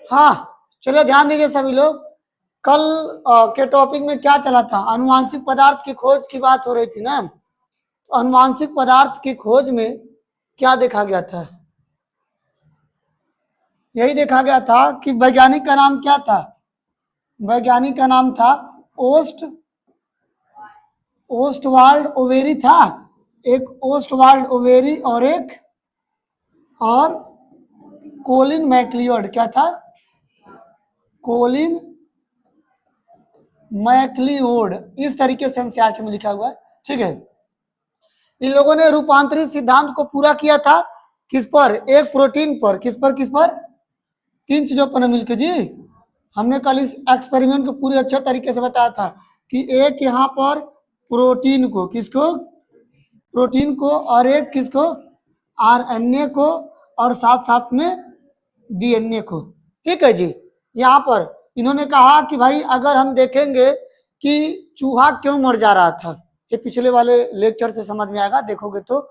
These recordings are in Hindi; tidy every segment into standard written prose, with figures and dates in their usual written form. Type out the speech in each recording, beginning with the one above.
हाँ, चलिए ध्यान दीजिए सभी लोग। कल के टॉपिक में क्या चला था? अनुवांशिक पदार्थ की खोज की बात हो रही थी ना। तो अनुवांशिक पदार्थ की खोज में क्या देखा गया था? यही देखा गया था कि वैज्ञानिक का नाम क्या था? वैज्ञानिक का नाम था ओस्टवाल्ड ओवेरी था। एक ओस्टवाल्ड ओवेरी और कोलिन मैक्लियोड। क्या था? Colin MacLeod. इस तरीके से एनसीईआरटी में लिखा हुआ है। ठीक है, इन लोगों ने रूपांतरित सिद्धांत को पूरा किया था किस पर? एक प्रोटीन पर। किस पर? तीन चीजों पर मिलकर जी। हमने कल इस एक्सपेरिमेंट को पूरे अच्छे तरीके से बताया था कि एक यहाँ पर प्रोटीन को, किसको? प्रोटीन को, और एक किसको? आरएनए को, और साथ साथ में डीएनए को। ठीक है जी। यहाँ पर इन्होंने कहा कि भाई अगर हम देखेंगे कि चूहा क्यों मर जा रहा था, ये पिछले वाले लेक्चर से समझ में आएगा, देखोगे तो,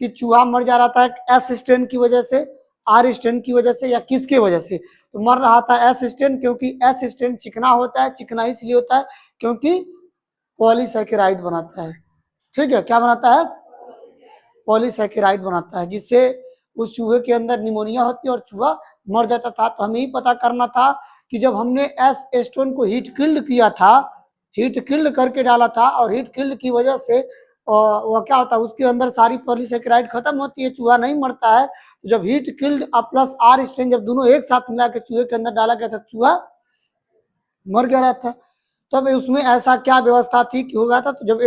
कि चूहा मर जा रहा था एस स्ट्रेन की वजह से, आर स्ट्रेन की वजह से, या किसके वजह से? तो मर रहा था एस स्ट्रेन, क्योंकि एस स्ट्रेन चिकना होता है। चिकना इसलिए होता है क्योंकि पॉलीसैकेराइड बनाता है। ठीक है, क्या बनाता है? पॉलीसैकेराइड बनाता है, जिससे उस चूहे के अंदर निमोनिया होती है और चूहा मर जाता था। तो हमें ही पता करना था कि जब हमने एस स्टोन को हीट किल्ड किया था, हीट किल्ड करके डाला था, और हीट किल्ड की वजह से वह क्या होता है, उसके अंदर सारी पॉलीसैकेराइड खत्म होती है, चूहा नहीं मरता है। तो जब heat killed plus R strain जब दोनों एक साथ मिला के चूहे के अंदर डाला गया था, चूहा मर गया था। तब उसमें ऐसा क्या व्यवस्था थी कि हो गया था? तो जब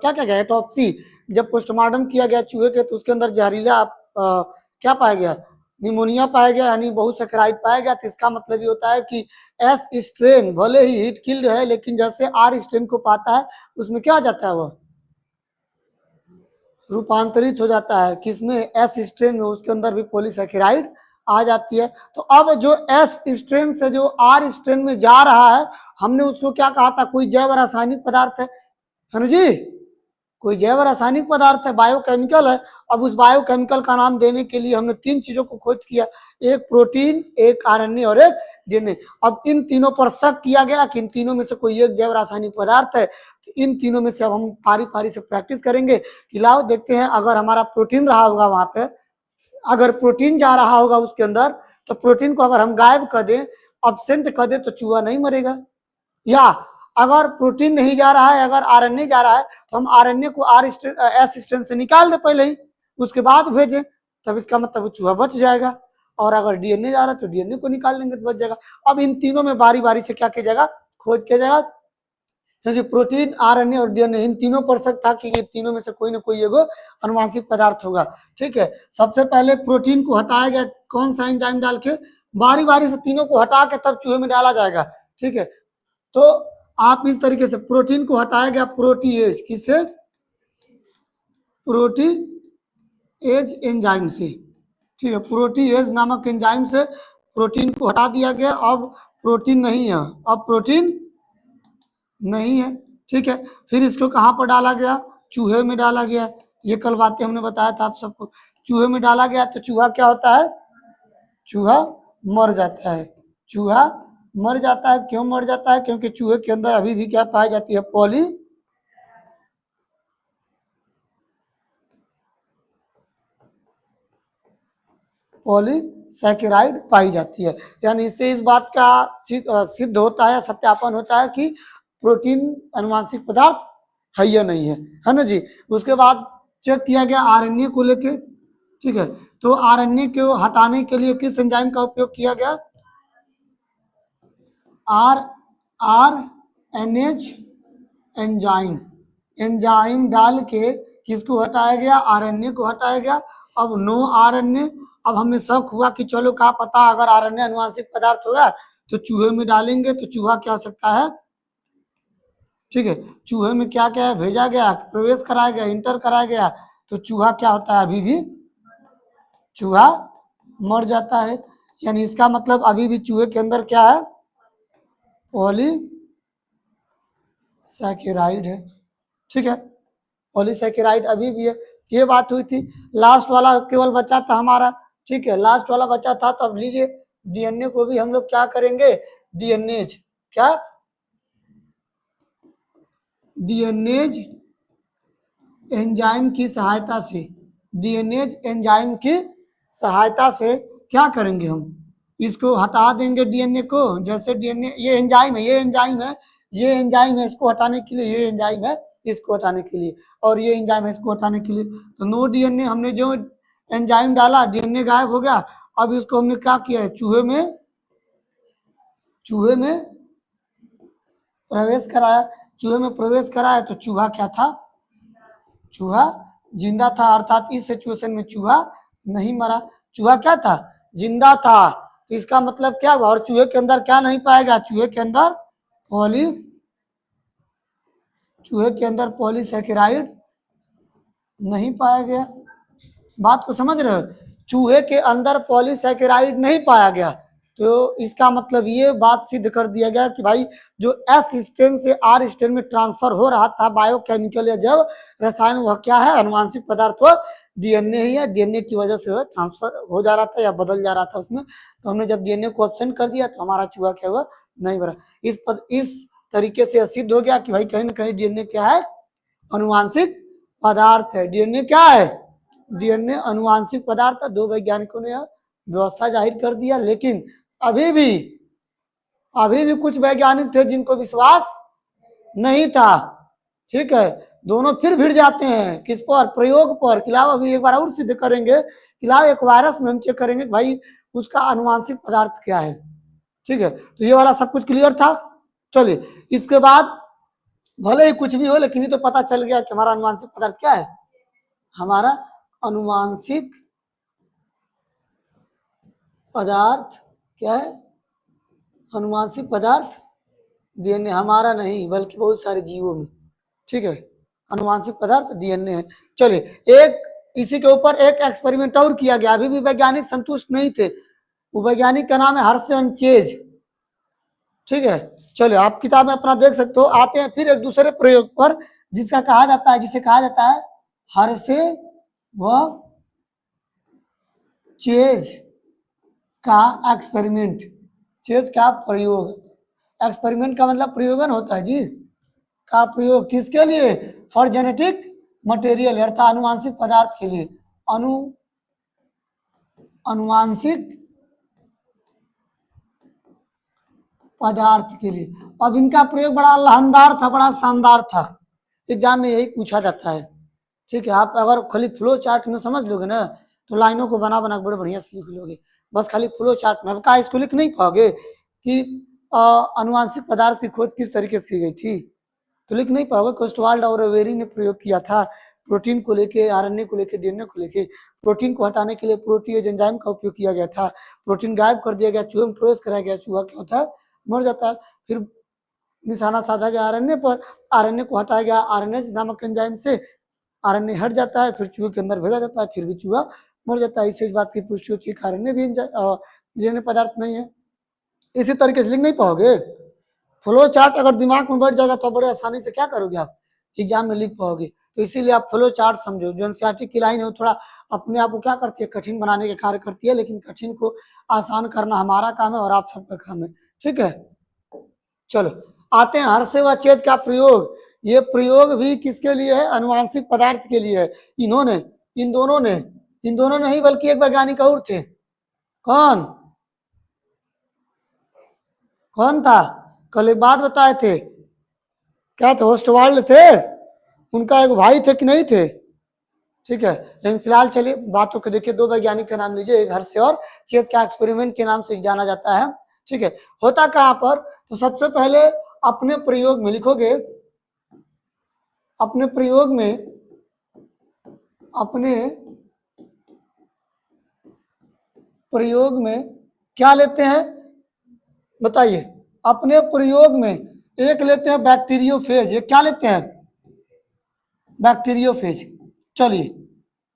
क्या क्या गया, एटॉप्सी, जब पोस्टमार्टम किया गया चूहे के, तो उसके अंदर जहरीला क्या पाया गया? निमोनिया पाया गया, यानी बहुसैकेराइड पाया गया। तो इसका मतलब ये होता है कि एस स्ट्रेन भले ही हीट किल्ड है, लेकिन जैसे आर स्ट्रेन को पाता है, उसमें क्या आ जाता है? वह रूपांतरित हो जाता है किसमें? एस स्ट्रेन में। उसके अंदर भी पॉलीसैकेराइड आ जाती है। तो अब जो एस स्ट्रेन से जो आर स्ट्रेन में जा रहा है, हमने उसको क्या कहा था? कोई जैव रासायनिक पदार्थ है ना जी? कोई जैव रासायनिक पदार्थ है, बायोकेमिकल है। अब उस बायोकेमिकल का नाम देने के लिए हमने तीन चीजों को खोज किया, एक प्रोटीन, एक आरएनए और एक डीएनए। अब इन तीनों पर शक किया गया कि इन तीनों में से कोई एक जैव रासायनिक पदार्थ है। तो इन तीनों में से अब हम पारी पारी से प्रैक्टिस करेंगे कि लाओ देखते हैं, अगर हमारा प्रोटीन रहा होगा वहां पे, अगर प्रोटीन जा रहा होगा उसके अंदर, तो प्रोटीन को अगर हम गायब कर दें, अब्सेंट कर दें, तो चूहा नहीं मरेगा। या अगर प्रोटीन नहीं जा रहा है, अगर आरएनए जा रहा है, तो हम आरएनए को एस स्ट्रेन से निकाल दे पहले ही, उसके बाद भेजें, तब इसका मतलब चूहा बच जाएगा। और अगर डीएनए जा रहा है तो डीएनए को निकाल लेंगे तो बच जाएगा। अब इन तीनों में बारी बारी से क्या किया जाएगा? खोज किया जाएगा, क्योंकि प्रोटीन, आरएनए और डीएनए, इन तीनों पर शक था कि ये तीनों में से कोई ना कोई एगो अनुवांशिक पदार्थ होगा। ठीक है, सबसे पहले प्रोटीन को हटाया गया, कौन सा एंजाइम डाल के? बारी बारी से तीनों को हटा के तब चूहे में डाला जाएगा। ठीक है, तो आप इस तरीके से प्रोटीन को हटाया गया प्रोटीएज, किससे? प्रोटीएज एंजाइम से। ठीक है, प्रोटीएज नामक एंजाइम से प्रोटीन को हटा दिया गया। अब प्रोटीन नहीं है, अब प्रोटीन नहीं है। ठीक है, फिर इसको कहाँ पर डाला गया? चूहे में डाला गया। ये कल बातें हमने बताया था आप सबको। चूहे में डाला गया तो चूहा क्या होता है? चूहा मर जाता है। चूहा मर जाता है। क्यों मर जाता है? क्योंकि चूहे के अंदर अभी भी क्या पाई जाती है? पॉलीसैकेराइड पाई जाती है। यानी इससे इस बात का सिद्ध होता है, सत्यापन होता है कि प्रोटीन अनुवांशिक पदार्थ है या नहीं है ना जी। उसके बाद चेक किया गया आरएनए को लेके। ठीक है, तो आरएनए को हटाने के लिए किस एंजाइम का उपयोग किया गया? R N H enzyme. Enzyme डाल के किसको हटाया गया? आरएनए को हटाया गया। अब नो आरएनए। अब हमें शक हुआ कि चलो क्या पता अगर आरएनए अनुवांशिक पदार्थ होगा तो चूहे में डालेंगे तो चूहा क्या हो सकता है? ठीक है, चूहे में क्या क्या है? भेजा गया, प्रवेश कराया गया, इंटर कराया गया, तो चूहा क्या होता है? अभी भी चूहा मर जाता है। यानी इसका मतलब अभी भी चूहे के अंदर क्या है? पॉलीसैकेराइड है। ठीक है, पॉलीसैकेराइड अभी भी है। ये बात हुई थी। लास्ट वाला केवल बचा था हमारा। ठीक है, लास्ट वाला बचा था। तो अब लीजिए डीएनए को भी हम लोग क्या करेंगे, डीएनएज, क्या डीएनएज एंजाइम की सहायता से, डीएनएज एंजाइम की सहायता से क्या करेंगे हम, इसको हटा देंगे डीएनए को। जैसे डीएनए ये एंजाइम है, ये एंजाइम है, ये एंजाइम है इसको हटाने के लिए, ये एंजाइम है इसको हटाने के लिए, और ये एंजाइम है इसको हटाने के लिए। तो नो डीएनए, हमने जो एंजाइम डाला डीएनए गायब हो गया। अब इसको हमने क्या किया है, चूहे में प्रवेश कराया, चूहे में प्रवेश कराया तो चूहा क्या था, चूहा जिंदा था, अर्थात इस सिचुएशन में चूहा नहीं मरा, चूहा क्या था, जिंदा था। तो इसका मतलब क्या हुआ, और चूहे के अंदर क्या नहीं पाएगा, चूहे के अंदर पॉलीसैकेराइड नहीं पाया गया। बात को समझ रहे हो, चूहे के अंदर पॉलीसैकेराइड नहीं पाया गया। तो इसका मतलब ये बात सिद्ध कर दिया गया कि भाई जो एस स्टेन से आर स्टेन में ट्रांसफर हो रहा था बायोकेमिकल या जब रसायन, वह क्या है, अनुवांशिक पदार्थ, वो डीएनए ही है। डीएनए की वजह से वह ट्रांसफर हो जा रहा था या बदल जा रहा था उसमें। तो हमने जब डीएनए को ऑप्शन कर दिया तो हमारा चूहा क्या हुआ, नहीं बना। इस तरीके से सिद्ध हो गया कि भाई कहीं ना कहीं डीएनए क्या है, अनुवांशिक पदार्थ है। डीएनए क्या है, डीएनए अनुवांशिक पदार्थ है। दो वैज्ञानिकों ने यह व्यवस्था जाहिर कर दिया, लेकिन अभी भी कुछ वैज्ञानिक थे जिनको विश्वास नहीं था। ठीक है, दोनों फिर भिड़ जाते हैं किस पर, प्रयोग पर। खिलाओ अभी एक बार और सिद्ध करेंगे, खिलाओ एक वायरस में हम चेक करेंगे भाई उसका अनुवांशिक पदार्थ क्या है। ठीक है, तो ये वाला सब कुछ क्लियर था। चलिए, इसके बाद भले ही कुछ भी हो, लेकिन ये तो पता चल गया कि हमारा अनुवांशिक पदार्थ क्या है, हमारा अनुवांशिक पदार्थ क्या है, अनुवांशिक पदार्थ डीएनए, हमारा नहीं बल्कि बहुत सारे जीवों में। ठीक है, अनुवांशिक पदार्थ डीएनए है। चलिए, एक इसी के ऊपर एक एक्सपेरिमेंट और किया गया, अभी भी वैज्ञानिक संतुष्ट नहीं थे। वो वैज्ञानिक का नाम है हर्षे चेज। ठीक है, चलिए आप किताब में अपना देख सकते हो। आते हैं फिर एक दूसरे प्रयोग पर, जिसे कहा जाता है हर्षे व चेज का एक्सपेरिमेंट। चेज का प्रयोग, एक्सपेरिमेंट का मतलब प्रयोगन होता है जी, का प्रयोग किसके लिए, फॉर जेनेटिक मटेरियल, अर्थात अनुवांशिक पदार्थ के लिए, अनुवांशिक पदार्थ के लिए। अब इनका प्रयोग बड़ा लहनदार था, बड़ा शानदार था, एग्जाम में यही पूछा जाता है। ठीक है, आप अगर खाली फ्लो चार्ट में समझ लोगे ना तो लाइनों को बना बना बड़े बढ़िया से लिख लोगे। बस खाली फ्लो चार्ट में, अब कहा इसको लिख नहीं पाओगे कि अनुवांशिक पदार्थ की खोज किस तरीके से की गई थी, तो लिख नहीं पाओगे। कोस्टवाल्ड और वेरी ने प्रयोग किया था प्रोटीन को लेके, आरएनए को लेके, डीएनए को लेके। प्रोटीन को हटाने के लिए प्रोटीएज एंजाइम का उपयोग किया गया था, प्रोटीन गायब कर दिया गया, चूहे में प्रवेश कराया गया, चूहा क्या होता है, मर जाता है। फिर निशाना साधा गया आरएनए पर, आरएनए को हटाया गया आरएनए नामक एंजाइम से, आरएनए हट जाता है, फिर चूहे के अंदर भेजा जाता है, फिर भी चूहा मर जाता है। इससे इस बात की पुष्टि होती है कि आरएनए भी डीएनए पदार्थ नहीं है। इसी तरीके से लिख नहीं पाओगे, फ्लो चार्ट अगर दिमाग में बैठ जाएगा तो बड़े आसानी से क्या करोगे आप, एग्जाम में लिख पाओगे। तो इसीलिए आप फ्लो चार्ट समझो। जो एनसीईआरटी की लाइन है वो थोड़ा अपने आप को क्या करती है, कठिन बनाने के कार्य करती है, लेकिन कठिन को आसान करना हमारा काम है और आप सबका काम है। ठीक है, चलो आते हैं हर्षे व चेज का प्रयोग। ये प्रयोग भी किसके लिए है, अनुवांशिक पदार्थ के लिए है। इन दोनों नहीं बल्कि एक वैज्ञानिक और थे। कौन था, कल एक बात बताए थे, क्या थे, होस्टवाल्ड थे, उनका एक भाई थे कि नहीं थे। ठीक है, लेकिन फिलहाल चलिए बातों को देखिए। दो वैज्ञानिक का नाम लीजिए, एक हर्षे और चेज का एक्सपेरिमेंट के नाम से जाना जाता है। ठीक है, होता कहां पर, तो सबसे पहले अपने प्रयोग में लिखोगे, अपने प्रयोग में क्या लेते हैं बताइए। अपने प्रयोग में एक लेते हैं बैक्टीरियोफेज, ये क्या लेते हैं, बैक्टीरियोफेज। चलिए,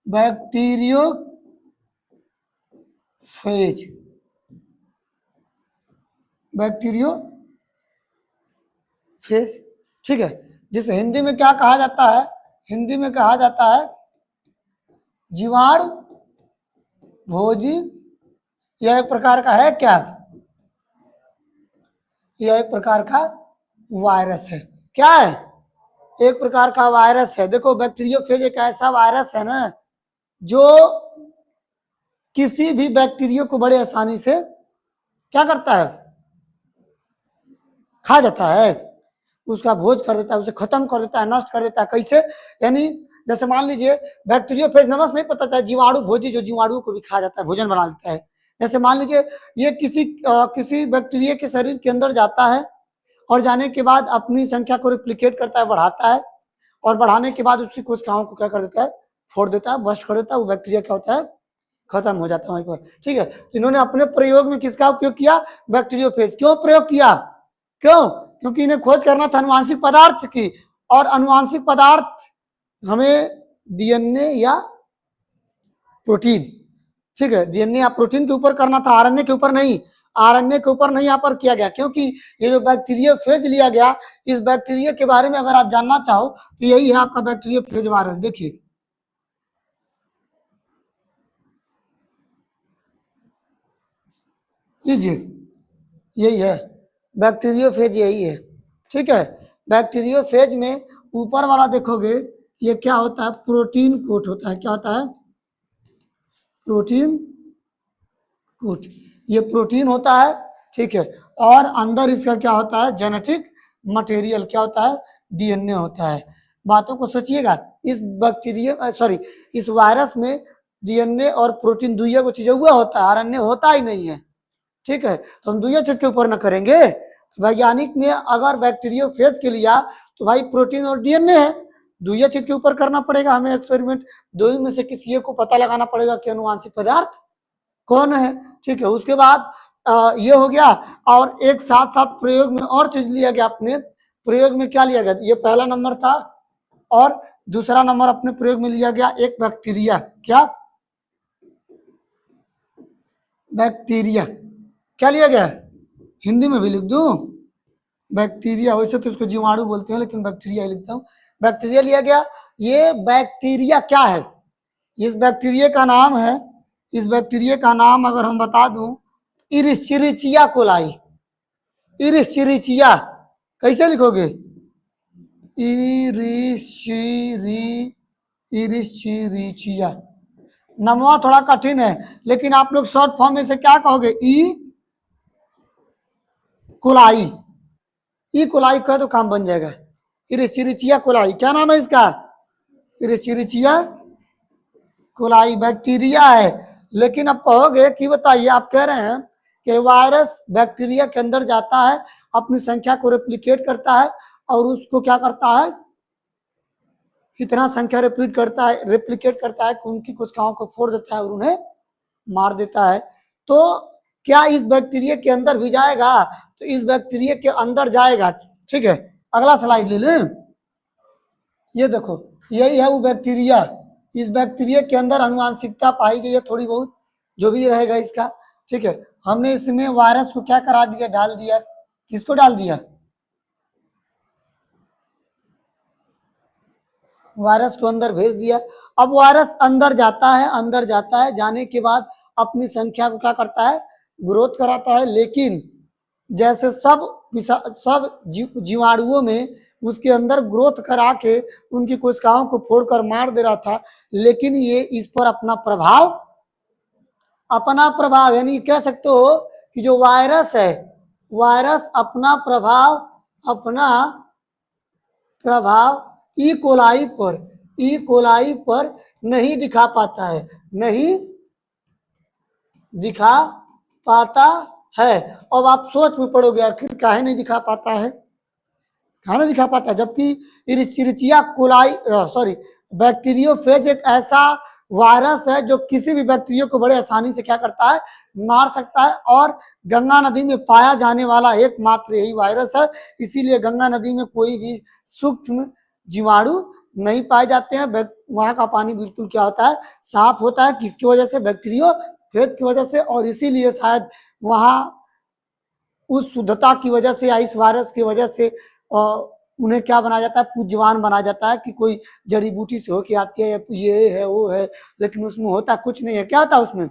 बैक्टीरियोफेज। ठीक है, जिसे हिंदी में क्या कहा जाता है, हिंदी में कहा जाता है जीवाणु भोजी यह एक प्रकार का है क्या, यह एक प्रकार का वायरस है। क्या है, एक प्रकार का वायरस है। देखो बैक्टीरियोफेज एक ऐसा वायरस है ना जो किसी भी बैक्टीरिया को बड़े आसानी से क्या करता है, खा जाता है, उसका भोज कर देता है, उसे खत्म कर देता है, नष्ट कर देता है। कैसे, यानी जैसे मान लीजिए बैक्टीरियोफेज नमस नहीं पता था, जीवाणु भोजी जो जीवाणु को भी खा जाता है, भोजन बना लेता है। जैसे मान लीजिए ये किसी बैक्टीरिया के शरीर के अंदर जाता है और जाने के बाद अपनी संख्या को रिप्लिकेट करता है, बढ़ाता है, और बढ़ाने के बाद उसकी कोशिकाओं को क्या कर देता है, फोड़ देता है, बस्ट कर देता है, वो बैक्टीरिया क्या होता है, खत्म हो जाता है वहीं पर। ठीक है, तो इन्होंने अपने प्रयोग में किसका उपयोग किया, बैक्टीरियोफेज। क्यों प्रयोग किया, क्यों, क्योंकि इन्हें खोज करना था अनुवांशिक पदार्थ की, और अनुवांशिक पदार्थ हमें डीएनए या प्रोटीन, ठीक है, डीएनए या प्रोटीन के ऊपर करना था, आरएनए के ऊपर नहीं, आरएनए के ऊपर नहीं यहाँ पर किया गया, क्योंकि ये जो बैक्टीरियोफेज लिया गया, इस बैक्टीरिया के बारे में अगर आप जानना चाहो तो यही है आपका बैक्टीरियोफेज वायरस। देखिए लीजिए, यही है बैक्टीरियोफेज, यही है। ठीक है, बैक्टीरियोफेज में ऊपर वाला देखोगे ये क्या होता है, प्रोटीन कोट होता है। क्या होता है, प्रोटीन कोट, ये प्रोटीन होता है। ठीक है, और अंदर इसका क्या होता है, जेनेटिक मटेरियल, क्या होता है, डीएनए होता है। बातों को सोचिएगा, इस बैक्टीरिया सॉरी इस वायरस में डीएनए और प्रोटीन दुइया को चीजें हुआ होता है, आरएनए होता ही नहीं है। ठीक है, तो हम दुइया चीज के ऊपर न करेंगे। तो वैज्ञानिक ने अगर बैक्टीरियोफेज के लिया तो भाई प्रोटीन और डीएनए है, दुइया चीज के ऊपर करना पड़ेगा हमें एक्सपेरिमेंट, दो में से किसी एक को पता लगाना पड़ेगा कि अनुवांशिक पदार्थ कौन है। ठीक है, उसके बाद ये हो गया, और एक साथ साथ प्रयोग में और चीज लिया गया अपने प्रयोग में। क्या लिया गया, ये पहला नंबर था, और दूसरा नंबर अपने प्रयोग में लिया गया एक बैक्टीरिया। क्या, बैक्टीरिया, क्या लिया गया, हिंदी में भी लिख दूं बैक्टीरिया, वैसे तो इसको जीवाणु बोलते हैं लेकिन बैक्टीरिया लिखता हूँ। बैक्टीरिया लिया गया। ये बैक्टीरिया क्या है, इस बैक्टीरिया का नाम है, इस बैक्टीरिया का नाम अगर हम बता दूं, इरिश्चिरिचिया कोलाई। इरिश्चिरिचिया कैसे लिखोगे, इरिश्चिरिचिया, नमवा थोड़ा कठिन है, लेकिन आप लोग शॉर्ट फॉर्म में से क्या कहोगे, ई कोलाई, ई कोलाई कह तो काम बन जाएगा। इरिश्चिरिचिया कोलाई, क्या नाम है इसका, इरिश्चिरिचिया कोलाई बैक्टीरिया है। लेकिन अब कहोगे कि बताइए, आप कह रहे हैं कि वायरस बैक्टीरिया के अंदर जाता है, अपनी संख्या को रेप्लिकेट करता है, और उसको क्या करता है, इतना संख्या रेप्लिकेट करता है कि उनकी कोशिकाओं को फोड़ देता है और उन्हें मार देता है। तो क्या इस बैक्टीरिया के अंदर भी जाएगा, तो इस बैक्टीरिया के अंदर जाएगा। ठीक है, अगला स्लाइड ले लें, ये देखो यही है वो बैक्टीरिया। इस बैक्टीरिया के अंदर अनुवांशिकता पाई गई है थोड़ी बहुत, जो भी रहेगा इसका। ठीक है, हमने इसमें वायरस को क्या करा दिया, डाल दिया, किसको डाल दिया, वायरस को अंदर भेज दिया। अब वायरस अंदर जाता है, अंदर जाता है, जाने के बाद अपनी संख्या को क्या करता है, ग्रोथ कराता है। लेकिन जैसे सब जीवाणुओं में उसके अंदर ग्रोथ करा के उनकी कोशिकाओं को फोड़कर मार दे रहा था, लेकिन ये इस पर अपना प्रभाव यानी कह सकते हो कि जो वायरस है, वायरस अपना प्रभाव ई कोलाई पर नहीं दिखा पाता है, नहीं दिखा पाता है। अब आप सोच में पड़ोगे आखिर काहे नहीं दिखा पाता है, कहा नहीं दिखा पाता, जबकि इरिश्चिरिचिया कोलाई बैक्टीरियोफेज एक ऐसा वायरस है जो किसी भी बैक्टीरिया को बड़े आसानी से क्या करता है, मार सकता है, और गंगा नदी में पाया जाने वाला एकमात्र यही वायरस है। इसीलिए गंगा नदी में कोई भी सूक्ष्म जीवाणु नहीं पाए जाते हैं। वहां का पानी बिल्कुल क्या होता है, साफ होता है, किसकी वजह से, बैक्टीरियोफेज की वजह से। और इसीलिए शायद वहां उस शुद्धता की वजह से या इस वायरस की वजह से उन्हें क्या बनाया जाता है, पूज्यवान बनाया जाता है कि कोई जड़ी बूटी से होके आती है, ये है वो है, लेकिन उसमें होता कुछ नहीं है। क्या होता है उसमें,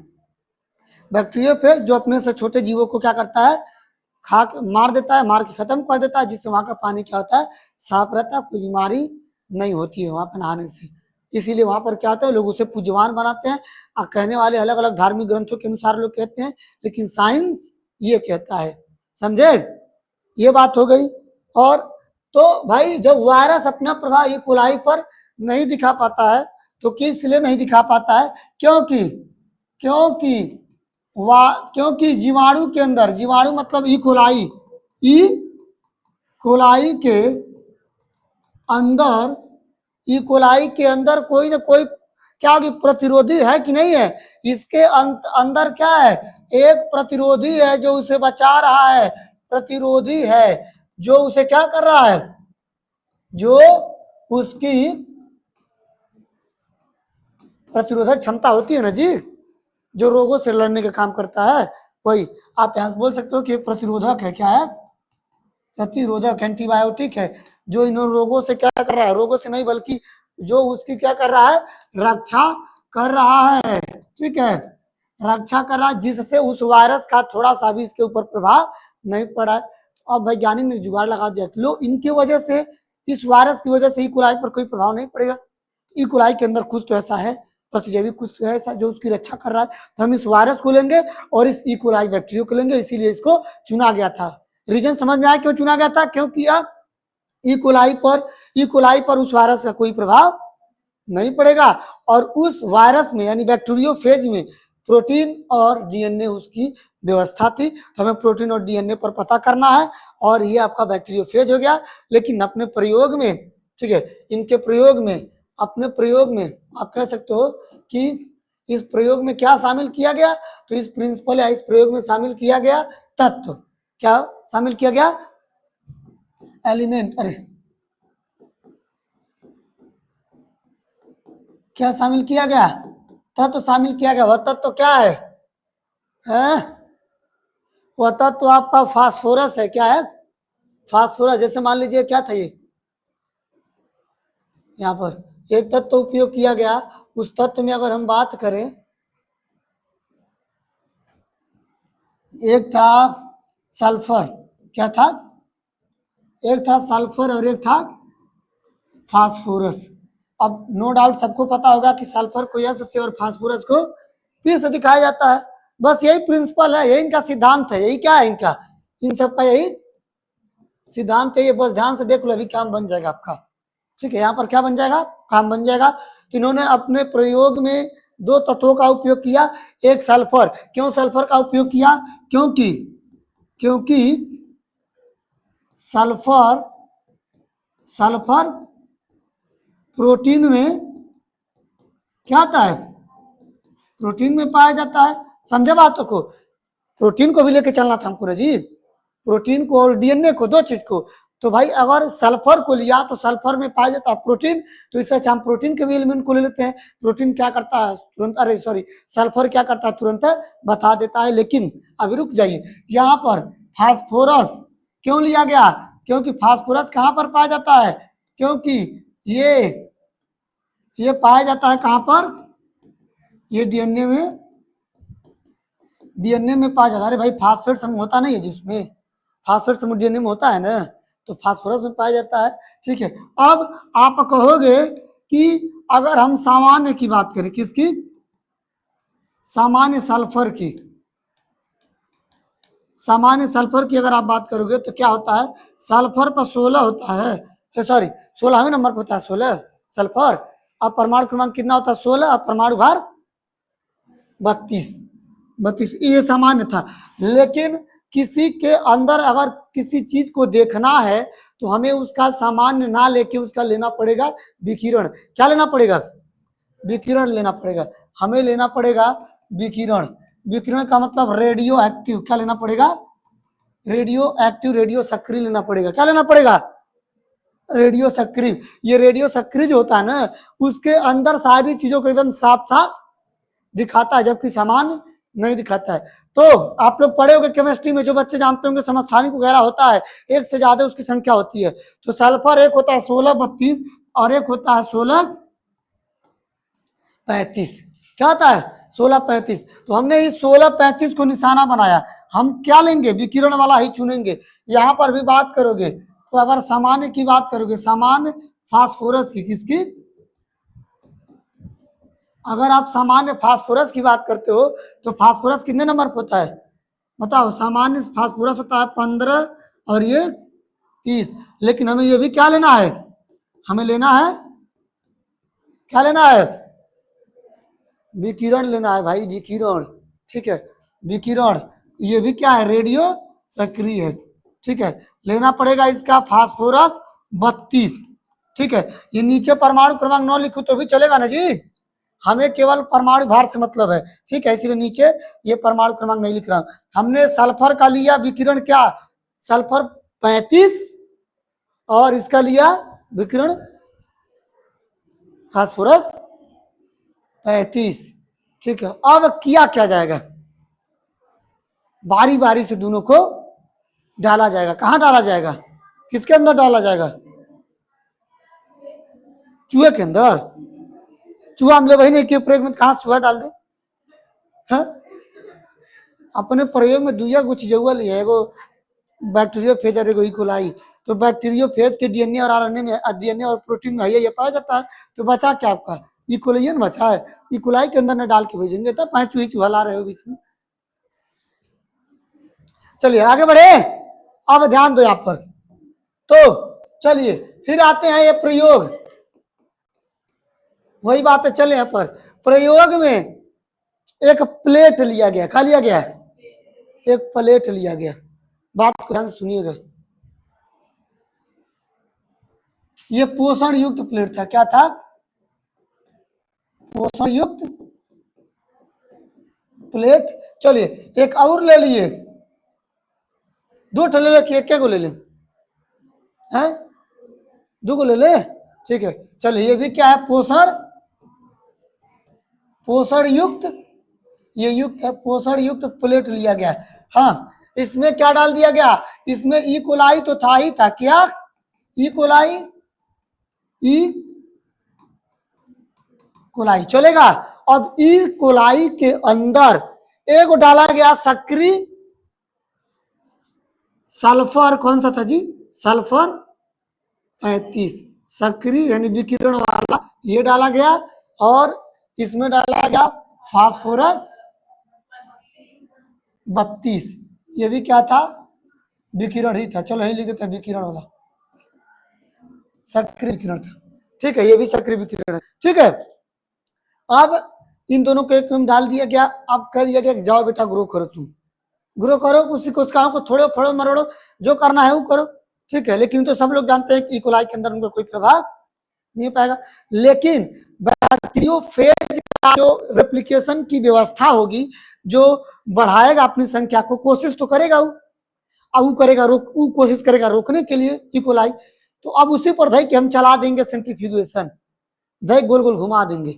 बैक्टीरियोफेज जो अपने से छोटे जीवों को क्या करता है, मार देता है, मार के खत्म कर देता है, जिससे वहां का पानी क्या होता है, साफ रहता है, कोई बीमारी नहीं होती है वहां पर नहाने से। इसीलिए वहां पर क्या होता है, लोग उसे पूज्यवान बनाते हैं। कहने वाले अलग अलग धार्मिक ग्रंथों के अनुसार लोग कहते हैं, लेकिन साइंस ये कहता है। समझे, ये बात हो गई। और तो भाई जब वायरस अपना प्रभाव इकोलाई पर नहीं दिखा पाता है, तो किस लिए नहीं दिखा पाता है, क्योंकि क्योंकि क्योंकि जीवाणु के अंदर, जीवाणु मतलब इकोलाई, इकोलाई के अंदर, इकोलाई के अंदर कोई ना कोई क्या होगी, प्रतिरोधी है कि नहीं है। इसके अंदर क्या है, एक प्रतिरोधी है जो उसे बचा रहा है, प्रतिरोधी है जो उसे क्या कर रहा है, जो उसकी प्रतिरोधक क्षमता होती है ना जी, जो रोगों से लड़ने का काम करता है, वही आप यहां से बोल सकते हो कि प्रतिरोधक है। क्या है, प्रतिरोधक, एंटीबायोटिक है, जो इन रोगों से क्या कर रहा है, रोगों से नहीं बल्कि जो उसकी क्या कर रहा है, रक्षा कर रहा है। ठीक है, रक्षा कर रहा है, जिससे उस वायरस का थोड़ा सा भी इसके ऊपर प्रभाव नहीं पड़ा है। अब वैज्ञानिक ने जुगाड़ लगा दिया कि लो इनकी वजह से, इस वायरस की वजह से इकोलाई पर कोई प्रभाव नहीं पड़ेगा। इकोलाई के अंदर कुछ तो ऐसा है, प्रतिजैविक कुछ तो ऐसा जो उसकी रक्षा कर रहा है, तो हम इस वायरस को लेंगे और इस इकोलाई बैक्टीरिया को लेंगे, इसीलिए इसको चुना गया था। रीजन समझ में आया क्यों चुना गया था, क्योंकि इकोलाई पर उस वायरस का कोई प्रभाव नहीं पड़ेगा, और उस वायरस में यानी बैक्टीरियोफेज में प्रोटीन और डीएनए उसकी व्यवस्था थी। तो हमें प्रोटीन और डीएनए पर पता करना है, और ये आपका बैक्टीरियोफेज हो गया। लेकिन अपने प्रयोग में, ठीक है, इनके प्रयोग में, अपने प्रयोग में आप कह सकते हो कि इस प्रयोग में क्या शामिल किया गया, तो इस प्रिंसिपल या इस प्रयोग में शामिल किया गया तत्व, क्या शामिल किया गया, एलिमेंट, अरे क्या शामिल किया गया, तत्व शामिल किया गया। वह तत्व क्या है, वह तत्व आपका फास्फोरस है। क्या है, फास्फोरस। जैसे मान लीजिए क्या था, ये यहाँ पर एक तत्व उपयोग किया गया, उस तत्व में अगर हम बात करें, एक था सल्फर, क्या था, एक था सल्फर और एक था फास्फोरस। अब नो डाउट सबको पता होगा कि सल्फर को एस से और फास्फोरस को पी से दिखाया जाता है। बस यही प्रिंसिपल है, यही इनका सिद्धांत है, यही क्या है इनका, इन सब का यही सिद्धांत है। ये बस ध्यान से देख लो, अभी काम बन जाएगा आपका। ठीक है, यहाँ पर क्या बन जाएगा, काम बन जाएगा। तो इन्होंने अपने प्रयोग में दो तत्वों का उपयोग किया, एक सल्फर। क्यों सल्फर का उपयोग किया, क्योंकि क्योंकि सल्फर प्रोटीन में क्या आता है, प्रोटीन में पाया जाता है। समझे बातों को, प्रोटीन को भी लेके चलना था हमको जी, प्रोटीन को और डीएनए को, दो चीज को। तो भाई अगर सल्फर को लिया तो सल्फर में पाया जाता है प्रोटीन, तो इससे अच्छा हम प्रोटीन के भी एलिमेंट को ले लेते हैं। प्रोटीन क्या करता है तुरंत, अरे सॉरी, सल्फर क्या करता है तुरंत बता देता है। लेकिन अभी रुक जाइए, यहाँ पर फास्फोरस क्यों लिया गया, क्योंकि फास्फोरस कहाँ पर पाया जाता है, क्योंकि ये पाया जाता है कहाँ पर, ये डीएनए में पाया जाता है। अरे भाई फास्फेट समूह होता नहीं है जिसमें, फास्फेट समूह डीएनए में होता है ना, तो फास्फोरस में पाया जाता है। ठीक है, अब आप कहोगे कि अगर हम सामान्य की बात करें, किसकी, सामान्य सल्फर की, सामान्य सल्फर की अगर आप बात करोगे तो क्या होता है, सल्फर पर 16 होता है, सॉरी 16वें नंबर पर होता है 16 सल्फर। अब परमाणु क्रमांक कितना होता है 16, अब परमाणु भार 32, ये सामान्य था। लेकिन किसी के अंदर अगर किसी चीज को देखना है तो हमें उसका सामान्य ना लेके उसका लेना पड़ेगा विकिरण। क्या लेना पड़ेगा, विकिरण लेना पड़ेगा, हमें लेना पड़ेगा विकिरण। विकिरण का मतलब रेडियो एक्टिव, क्या लेना पड़ेगा, रेडियो एक्टिव, रेडियो सक्रिय लेना पड़ेगा। क्या लेना पड़ेगा, रेडियो सक्रिय। ये रेडियो सक्रिय जो होता है ना, उसके अंदर सारी चीजों को एकदम साफ साफ दिखाता है, जबकि सामान्य नहीं दिखाता है। तो आप लोग पढ़े होंगे केमिस्ट्री में, जो बच्चे जानते होंगे समस्थानिक वगैरह होता है, एक से ज्यादा उसकी संख्या होती है। तो सल्फर एक होता है 16 32 और एक होता है 16 35। क्या आता है 1635। तो हमने इस 1635 को निशाना बनाया। हम क्या लेंगे, विकिरण वाला ही चुनेंगे। यहां पर भी बात करोगे तो अगर सामान्य की बात करोगे, सामान्य फास्फोरस की, किसकी, अगर आप सामान्य फास्फोरस की बात करते हो तो फास्फोरस कितने नंबर पर होता है बताओ। सामान्य फास्फोरस होता है 15 और ये 30। लेकिन हमें ये भी क्या लेना है, हमें लेना है, क्या लेना है, विकिरण लेना है भाई, विकिरण। ठीक है, विकिरण, ये भी क्या है, रेडियो सक्रिय है। ठीक है, लेना पड़ेगा इसका फास्फोरस 32। ठीक है, ये नीचे परमाणु क्रमांक 9 लिखो तो भी चलेगा ना जी, हमें केवल परमाणु भार से मतलब है। ठीक है, इसलिए नीचे ये परमाणु क्रमांक नहीं लिख रहा हूं। हमने सल्फर का लिया विकिरण क्या, सल्फर 35, और इसका लिया विकिरण फास्फोरस 35। ठीक है, अब किया क्या जाएगा, बारी बारी से दोनों को डाला जाएगा। कहां डाला जाएगा, किसके अंदर डाला जाएगा, चूहे के अंदर। चूहा हम लोग वही नहीं किए प्रयोग में, कहां चूहा डाल दे, है? अपने प्रयोग में दुइया कुछ चीजें लिया, एगो बैक्टीरियोफेज और एगो इकोलाई। तो बैक्टीरियोफेज के डीएनए और आरएनए में, डीएनए और प्रोटीन में ये पाया जाता है। तो बचा क्या आपका, इकोलाई बचा है, इकोलाई के अंदर न डाल के भेजेंगे तब पांच चूहे चूहा ला रहे हो बीच में। चलिए आगे बढ़े, अब ध्यान दो यहाँ पर। तो चलिए फिर आते हैं ये प्रयोग, वही बात है। चले यहाँ पर प्रयोग में एक प्लेट लिया गया, क्या लिया गया, एक प्लेट लिया गया। बात को ध्यान से सुनिएगा, ये पोषण युक्त प्लेट था। क्या था, पोषण युक्त प्लेट। चलिए एक और ले लिए, दो ले ले, एक को ले ले, हैं, दो को ले ले। ठीक है, चलिए ये भी क्या है, पोषण, पोषण युक्त, ये युक्त है, पोषण युक्त प्लेट लिया गया। हाँ, इसमें क्या डाल दिया गया, इसमें ई कोलाई तो था ही था, क्या, ई कोलाई, ई कोलाई चलेगा। अब ई कोलाई के अंदर एक डाला गया सक्रिय सल्फर, कौन सा था जी, सल्फर 35, सक्रिय यानी विकिरण वाला, ये डाला गया। और इसमें डाला गया फास्फोरस 32, ये भी क्या था, विकिरण ही था। चलो यही लिख देते हैं, विकिरण वाला, सक्रिय विकिरण था। ठीक है, ये भी सक्रिय विकिरण है। ठीक है, अब इन दोनों को एक में डाल दिया गया। अब कह दिया गया कि जाओ बेटा ग्रो करो, तुम ग्रो करो, उसी कोशिकाओं को थोड़ो फोड़ो मरोड़ो, जो करना है वो करो। ठीक है, लेकिन तो सब लोग जानते हैं कि इकोलाई के अंदर उनको कोई प्रभाव नहीं पाएगा। लेकिन बैक्टीरियोफेज का जो रेप्लिकेशन की व्यवस्था होगी, जो बढ़ाएगा अपनी संख्या को, कोशिश तो करेगा वो, अब वो करेगा वो कोशिश करेगा रोकने के लिए इकोलाई। तो अब उसी पर धई कि हम चला देंगे सेंट्रीफ्यूगेशन, धई गोल गोल घुमा देंगे।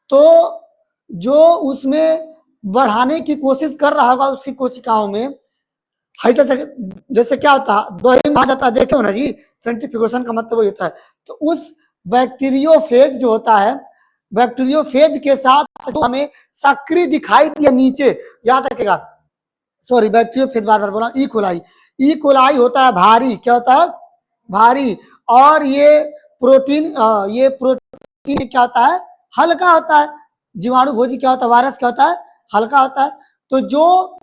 तो जो उसमें बढ़ाने की कोशिश कर रहा होगा उसकी कोशिकाओं में, जैसे क्या होता है, दही में आ जाता है, देखे हो ना जी, सेंट्रीफ्यूगेशन का मतलब वही होता है। तो उस बैक्टीरियोफेज जो होता है, बैक्टीरियोफेज के साथ जो हमें सक्रिय दिखाई दिया नीचे, याद रखेगा, सॉरी बैक्टीरियोफेज बार बार बोला, ई कोलाई, ई कोलाई होता है भारी, क्या होता है, भारी। और ये प्रोटीन क्या होता है, हल्का होता है। जीवाणु भोजी क्या होता है, वायरस क्या होता है, हल्का होता है। तो जो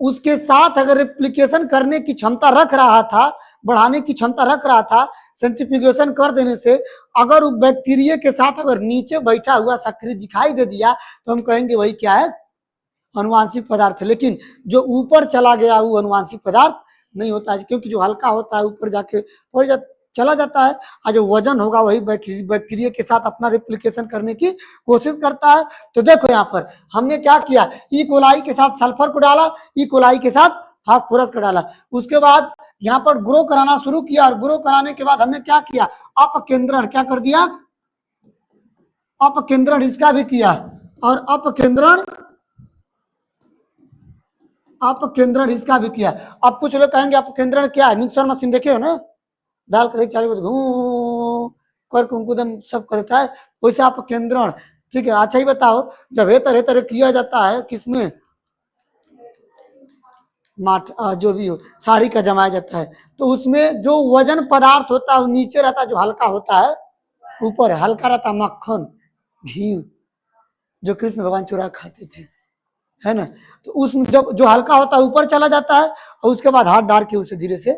उसके साथ अगर रेप्लिकेशन करने की क्षमता रख रहा था, बढ़ाने की क्षमता रख रहा था, सेंट्रीफ्यूगेशन कर देने से अगर उस बैक्टीरिया के साथ अगर नीचे बैठा हुआ सक्रिय दिखाई दे दिया तो हम कहेंगे वही क्या है, अनुवांशिक पदार्थ है। लेकिन जो ऊपर चला गया वो अनुवांशिक पदार्थ नहीं होता है, क्योंकि जो हल्का होता है ऊपर जाके चला जाता है, और जो वजन होगा वही बैक्टीरिया के साथ अपना रेप्लिकेशन करने की कोशिश करता है। तो देखो यहाँ पर हमने क्या किया, ई कोलाई के साथ सल्फर को डाला, ई कोलाई के साथ फास्फोरस को डाला। उसके बाद यहाँ पर ग्रो कराना शुरू किया, और ग्रो कराने के बाद हमने क्या किया, अपकेंद्रण, क्या कर दिया, अपकेंद्रण इसका भी किया। और अपकेंद्रण इसका भी किया। अब कुछ लोग कहेंगे अपकेंद्रण क्या है, मिक्सर मशीन देखे हो ना, दाल कर चारों घूम कर उनको एकदम सब कर देता है, वैसे अपकेंद्रण ठीक है। अच्छा ही बताओ, जब हे तरह तरह किया जाता है किसमें, जो भी हो साड़ी का जमाया जाता है, तो उसमें जो वजन पदार्थ होता है वो नीचे रहता है, जो हल्का होता है ऊपर हल्का रहता है मक्खन घी, जो कृष्ण भगवान चुरा खाते थे, है ना। तो उस जब जो हल्का होता है ऊपर चला जाता है और उसके बाद हाथ डाल के उसे धीरे से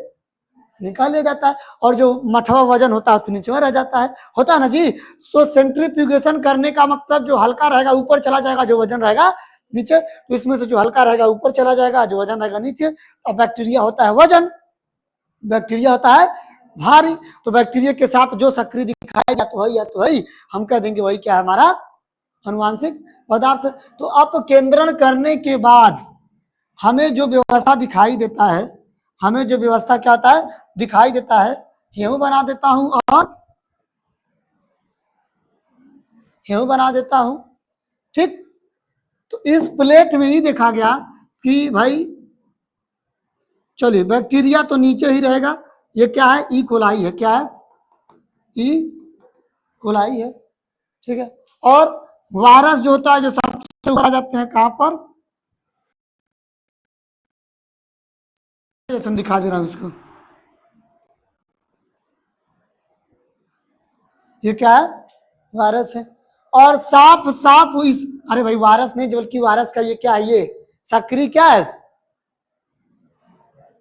निकाल लिया जाता है, और जो मठवा वजन होता है तो नीचे में रह जाता है, होता है ना जी। तो सेंट्रीफ्यूगेशन करने का मतलब जो हल्का रहेगा ऊपर चला जाएगा, जो वजन रहेगा नीचे, तो इसमें से जो हल्का रहेगा ऊपर चला जाएगा, जो वजन रहेगा नीचे। और बैक्टीरिया होता है वजन, बैक्टीरिया होता है भारी। तो बैक्टीरिया के साथ जो सक्रिय दिखाई जाता तो है या तो है, हम कह देंगे वही क्या है हमारा अनुवांशिक पदार्थ। तो अपकेंद्रण करने के बाद हमें जो व्यवस्था दिखाई देता है, हमें जो व्यवस्था क्या होता है दिखाई देता है, हेऊ बना देता हूं और हेऊ बना देता हूं, ठीक। तो इस प्लेट में ही देखा गया कि भाई चलिए बैक्टीरिया तो नीचे ही रहेगा, ये क्या है ई कोलाई है, क्या है ई कोलाई है, ठीक है। और वायरस जो होता है जो सबसे ऊपर आ जाते हैं कहां पर, जैसे दिखा दे रहा हूं इसको, ये क्या है वायरस है। और साफ साफ इस, अरे भाई वायरस नहीं बल्कि वायरस का ये क्या है, ये सक्रिय क्या है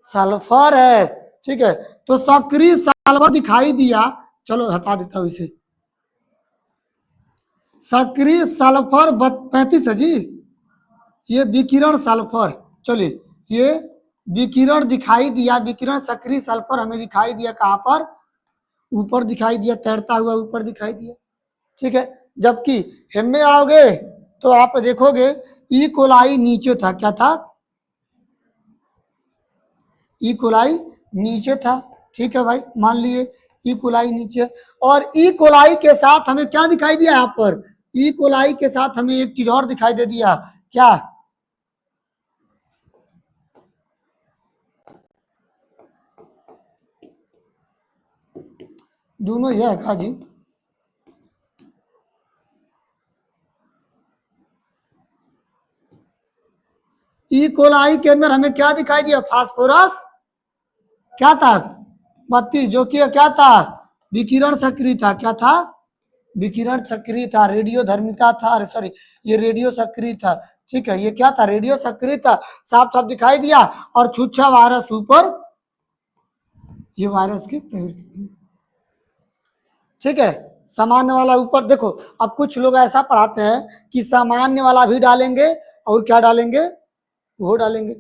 सल्फर है, ठीक है। तो सक्रिय सल्फर दिखाई दिया, चलो हटा देता हूं इसे, सक्रिय सल्फर 35 है जी, ये विकिरण सल्फर, चलिए ये विकिरण दिखाई दिया, विकिरण सक्रिय सल्फर हमें दिखाई दिया कहां पर, ऊपर दिखाई दिया, तैरता हुआ ऊपर दिखाई दिया, ठीक है। जबकि हिम में आओगे तो आप देखोगे ई कोलाई नीचे था, क्या था ई कोलाई नीचे था, ठीक है भाई मान लिए ई कोलाई नीचे। और ई कोलाई के साथ हमें क्या दिखाई दिया यहाँ पर, ई कोलाई के साथ हमें एक चीज और दिखाई दे दिया, क्या दोनों ये है का जी, ई कोलाई के अंदर हमें क्या दिखाई दिया, फास्फोरस क्या था 32, जो कि क्या था विकिरण सक्रिय था, क्या था विकिरण सक्रिय था, रेडियो धर्मिता था, अरे सॉरी ये रेडियो सक्रिय था, ठीक है। ये क्या था रेडियो सक्रिय था, साफ साफ दिखाई दिया। और छुच्छा वायरस ऊपर, ये वायरस की प्रवृत्ति, ठीक है। सामान्य वाला ऊपर देखो, अब कुछ लोग ऐसा पढ़ाते हैं कि सामान्य वाला भी डालेंगे और क्या डालेंगे वो डालेंगे,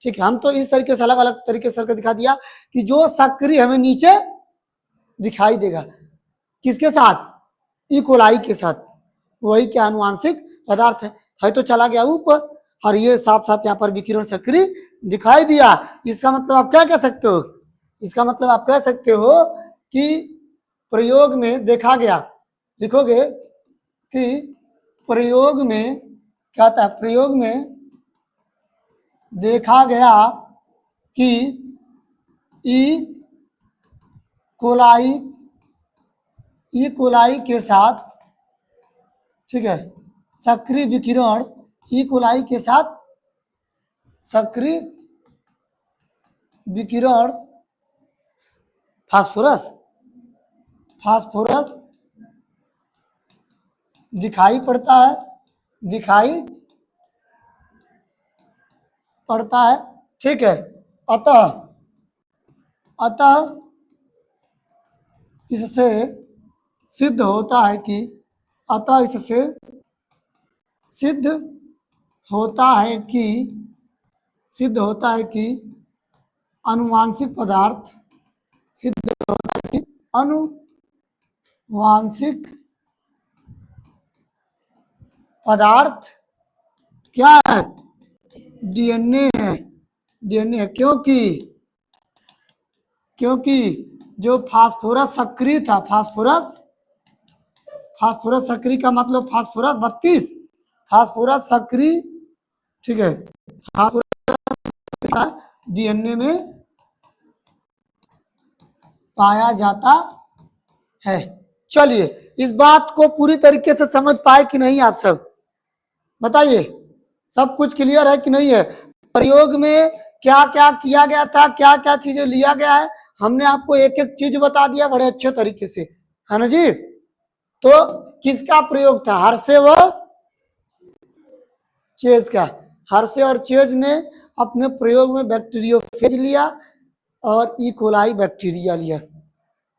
ठीक है। हम तो इस तरीके से अलग अलग तरीके से दिखा दिया कि जो सक्रिय हमें नीचे दिखाई देगा किसके साथ, ई कोलाई के साथ, वही क्या अनुवांशिक पदार्थ है तो चला गया ऊपर, और ये साफ साफ यहाँ पर विकिरण सक्रिय दिखाई दिया। इसका मतलब आप क्या कह सकते हो, इसका मतलब आप कह सकते हो कि प्रयोग में देखा गया, लिखोगे कि प्रयोग में क्या था, प्रयोग में देखा गया कि ई कोलाई, ई कोलाई के साथ, ठीक है, सक्रिय विकिरण ई कोलाई के साथ सक्रिय विकिरण फास्फोरस, फास्फोरस दिखाई पड़ता है, दिखाई पड़ता है, ठीक है। अतः अतः इससे सिद्ध होता है कि, अतः इससे सिद्ध होता है कि, सिद्ध होता है कि अनुवांशिक पदार्थ, सिद्ध होता है कि अनुवांशिक पदार्थ क्या है डीएनए है, डीएनए है, क्योंकि क्योंकि जो फास्फोरस सक्रिय था, फास्फोरस, फास्फोरस सक्रिय का मतलब फास्फोरस 32, फास्फोरस सक्रिय, ठीक है, फास्फोरस डीएनए में पाया जाता है, चलिए, इस बात को पूरी तरीके से समझ पाए कि नहीं आप सब, बताइए। सब कुछ क्लियर है कि नहीं है? प्रयोग में क्या क्या किया गया था, क्या क्या चीजें लिया गया है, हमने आपको एक एक चीज बता दिया बड़े अच्छे तरीके से, है ना जी। तो किसका प्रयोग था? हर्षे व चेज का। हर्षे और चेज ने अपने प्रयोग में बैक्टीरियोफेज लिया और इकोलाई बैक्टीरिया लिया।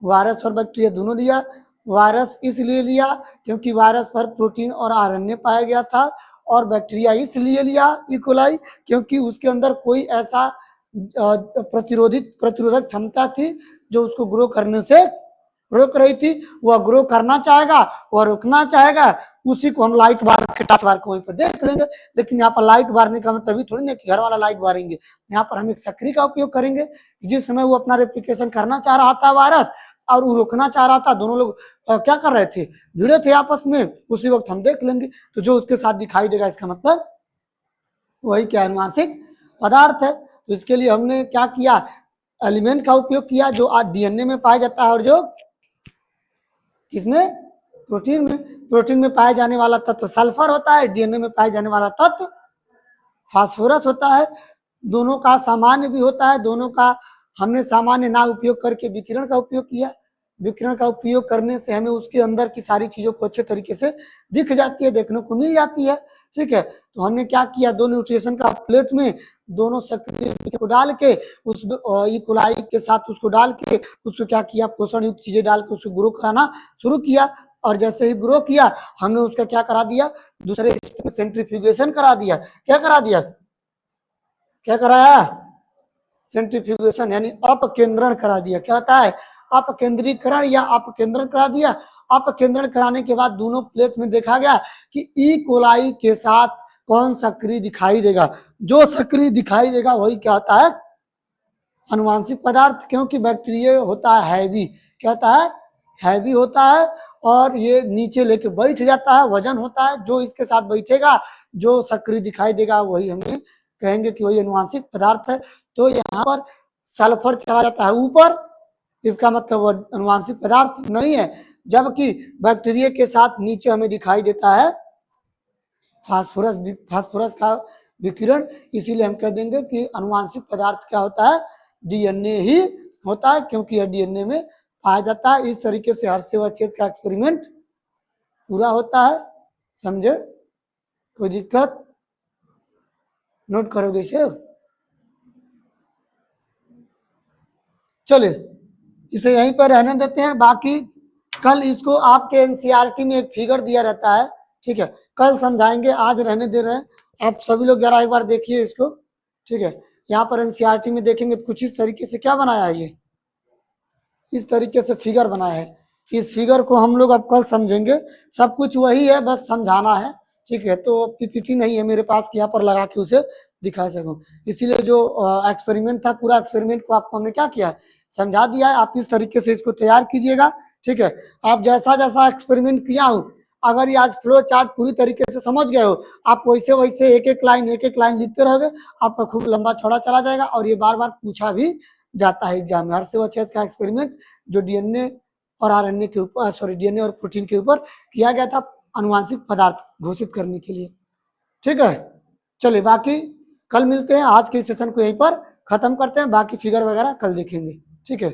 वायरस और बैक्टीरिया दोनों लिया। वायरस इसलिए लिया क्योंकि वायरस पर प्रोटीन और आरएनए पाया गया था, और बैक्टीरिया इसलिए लिया इकोलाई क्योंकि उसके अंदर कोई ऐसा प्रतिरोधक क्षमता थी जो उसको ग्रो करने से रोक रही थी। वह ग्रो करना चाहेगा, वह रोकना चाहेगा, उसी को हम लाइट बार के टाच बार को वहीं पर देख लेंगे। लेकिन यहाँ पर लाइट बारने का मतलब थोड़ी ना कि घर वाला लाइट बारेंगे, यहाँ पर हम एक सक्रिय का उपयोग करेंगे। जिस समय वो अपना रेप्लिकेशन करना चाह रहा था वायरस, और वो रोकना चाह रहा था, दोनों लोग क्या कर रहे थे? भिड़े थे आपस में, उसी वक्त हम देख लेंगे। तो जो उसके साथ दिखाई देगा इसका मतलब वही क्या अनुवांशिक पदार्थ है। तो इसके लिए हमने क्या किया? एलिमेंट का उपयोग किया जो आज डीएनए में पाया जाता है, और जो किसमें? प्रोटीन में। प्रोटीन में पाए जाने वाला तत्व सल्फर होता है, डीएनए में पाए जाने वाला तत्व फास्फोरस होता है। दोनों का सामान्य भी होता है, दोनों का हमने सामान्य ना उपयोग करके विकिरण का उपयोग किया। विकिरण का उपयोग करने से हमें उसके अंदर की सारी चीजों को अच्छे तरीके से दिख जाती है, देखने को मिल जाती है, ठीक है। तो हमने क्या किया? दो न्यूट्रिशन का प्लेट में दोनों सक्रिय को डाल के उस इकोलाई के साथ उसको डाल के उसको क्या किया? पोषण युक्त चीजें डाल के उसको ग्रो कराना शुरू किया। और जैसे ही ग्रो किया, हमने उसका क्या करा दिया? दूसरे स्टेप में सेंट्रीफ्यूगेशन करा दिया। क्या करा दिया? क्या कराया? सेंट्रीफ्यूगेशन यानी अपकेंद्रण करा दिया। क्या होता है? अपकेंद्रीकरण या अपकेंद्रण करा दिया। अपकेंद्रण कराने के बाद दोनों प्लेट में देखा गया कि ई कोलाई के साथ कौन सक्रिय दिखाई देगा? जो सक्रिय दिखाई देगा वही क्या होता है? अनुवांशिक पदार्थ। क्योंकि बैक्टीरिया होता है हैवी। क्या होता है? हैवी होता है, और ये नीचे लेके बैठ जाता है, वजन होता है। जो इसके साथ बैठेगा, जो सक्रिय दिखाई देगा, वही हमें कहेंगे कि वही अनुवांशिक पदार्थ है। तो यहाँ पर सल्फर चला जाता है ऊपर, इसका मतलब वो अनुवांशिक पदार्थ नहीं है। जबकि बैक्टीरिया के साथ नीचे हमें दिखाई देता है फास्फोरस। फास्फोरस का विकिरण। इसीलिए हम कह देंगे कि अनुवांशिक पदार्थ क्या होता है? डीएनए ही होता है, क्योंकि यह डीएनए में पाया जाता है। इस तरीके से हर्षे व चेज का एक्सपेरिमेंट पूरा होता है। समझे? कोई दिक्कत? नोट करोगे इसे? चलिए, इसे यहीं पर रहने देते हैं। बाकी कल इसको आपके एनसीईआरटी में एक फिगर दिया रहता है, ठीक है, कल समझाएंगे, आज रहने दे रहे हैं। आप सभी लोग जरा एक बार देखिए इसको, ठीक है। यहाँ पर एनसीईआरटी में देखेंगे कुछ इस तरीके से क्या बनाया है, ये इस तरीके से फिगर बनाया है। इस फिगर को हम लोग अब कल समझेंगे। सब कुछ वही है, बस समझाना है, ठीक है। तो पीपीटी नहीं है मेरे पास कि यहाँ पर लगा के उसे दिखा सकूं। इसीलिए जो एक्सपेरिमेंट था, पूरा एक्सपेरिमेंट को आपको हमने क्या किया? समझा दिया है। आप इस तरीके से इसको तैयार कीजिएगा, ठीक है। आप जैसा जैसा एक्सपेरिमेंट किया हूँ, अगर ये आज फ्लो चार्ट पूरी तरीके से समझ गए हो, आप वैसे वैसे एक एक लाइन लिखते रहोगे, आपका खूब लंबा चौड़ा चला जाएगा। और ये बार बार पूछा भी जाता है एग्जाम में। हर्षे व चेज का एक्सपेरिमेंट जो डीएनए और आरएनए के ऊपर, सॉरी, डीएनए और प्रोटीन के ऊपर किया गया था अनुवांशिक पदार्थ घोषित करने के लिए, ठीक है। चलिए, बाकी कल मिलते हैं। आज के सेशन को यहीं पर खत्म करते हैं, बाकी फिगर वगैरह कल देखेंगे, ठीक है।